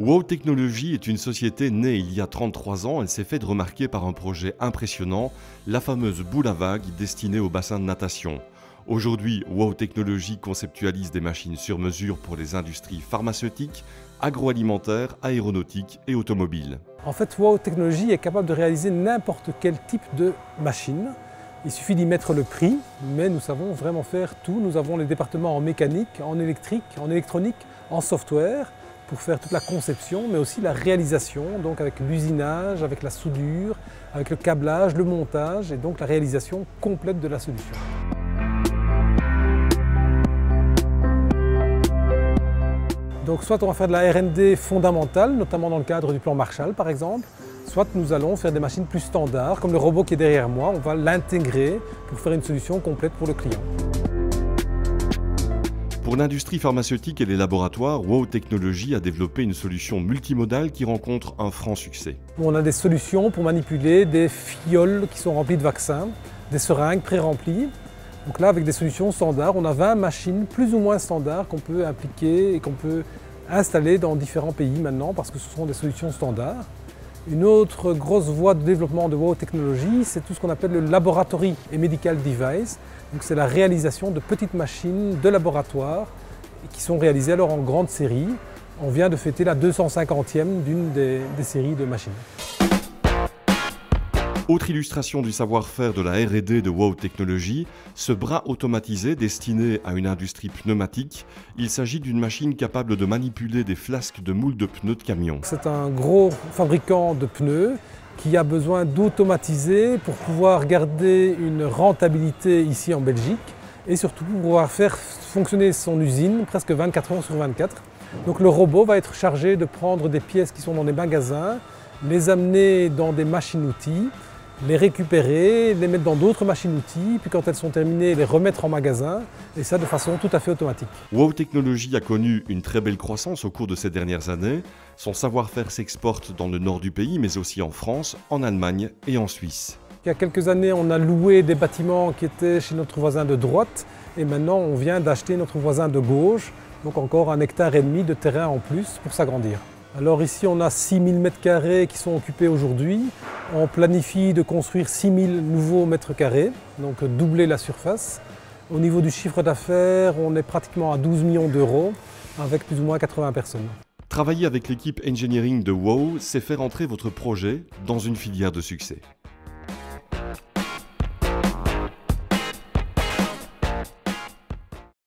WOW Technologies est une société née il y a 33 ans. Elle s'est fait remarquer par un projet impressionnant, la fameuse boule à vagues destinée au bassin de natation. Aujourd'hui, WOW Technologies conceptualise des machines sur mesure pour les industries pharmaceutiques, agroalimentaires, aéronautiques et automobiles. En fait, WOW Technologies est capable de réaliser n'importe quel type de machine. Il suffit d'y mettre le prix, mais nous savons vraiment faire tout. Nous avons les départements en mécanique, en électrique, en électronique, en software, pour faire toute la conception, mais aussi la réalisation, donc avec l'usinage, avec la soudure, avec le câblage, le montage, et donc la réalisation complète de la solution. Donc soit on va faire de la R&D fondamentale, notamment dans le cadre du plan Marshall par exemple, soit nous allons faire des machines plus standards, comme le robot qui est derrière moi, on va l'intégrer pour faire une solution complète pour le client. Pour l'industrie pharmaceutique et les laboratoires, WOW Technologies a développé une solution multimodale qui rencontre un franc succès. On a des solutions pour manipuler des fioles qui sont remplies de vaccins, des seringues pré-remplies. Donc là, avec des solutions standards, on a 20 machines plus ou moins standards qu'on peut appliquer et qu'on peut installer dans différents pays maintenant parce que ce sont des solutions standards. Une autre grosse voie de développement de WOW Technologies, c'est tout ce qu'on appelle le Laboratory et Medical Device. Donc c'est la réalisation de petites machines de laboratoire qui sont réalisées alors en grande série. On vient de fêter la 250e d'une des séries de machines. Autre illustration du savoir-faire de la R&D de WOW Technologies, ce bras automatisé destiné à une industrie pneumatique. Il s'agit d'une machine capable de manipuler des flasques de moules de pneus de camion. C'est un gros fabricant de pneus qui a besoin d'automatiser pour pouvoir garder une rentabilité ici en Belgique et surtout pour pouvoir faire fonctionner son usine presque 24 heures sur 24. Donc le robot va être chargé de prendre des pièces qui sont dans des magasins, les amener dans des machines-outils, les récupérer, les mettre dans d'autres machines-outils, puis quand elles sont terminées, les remettre en magasin, et ça de façon tout à fait automatique. WOW Technologies a connu une très belle croissance au cours de ces dernières années. Son savoir-faire s'exporte dans le nord du pays, mais aussi en France, en Allemagne et en Suisse. Il y a quelques années, on a loué des bâtiments qui étaient chez notre voisin de droite, et maintenant on vient d'acheter notre voisin de gauche, donc encore 1,5 hectare de terrain en plus pour s'agrandir. Alors ici on a 6000 m² qui sont occupés aujourd'hui. On planifie de construire 6000 nouveaux mètres carrés, donc doubler la surface. Au niveau du chiffre d'affaires, on est pratiquement à 12 millions d'euros avec plus ou moins 80 personnes. Travailler avec l'équipe engineering de WOW, c'est faire entrer votre projet dans une filière de succès.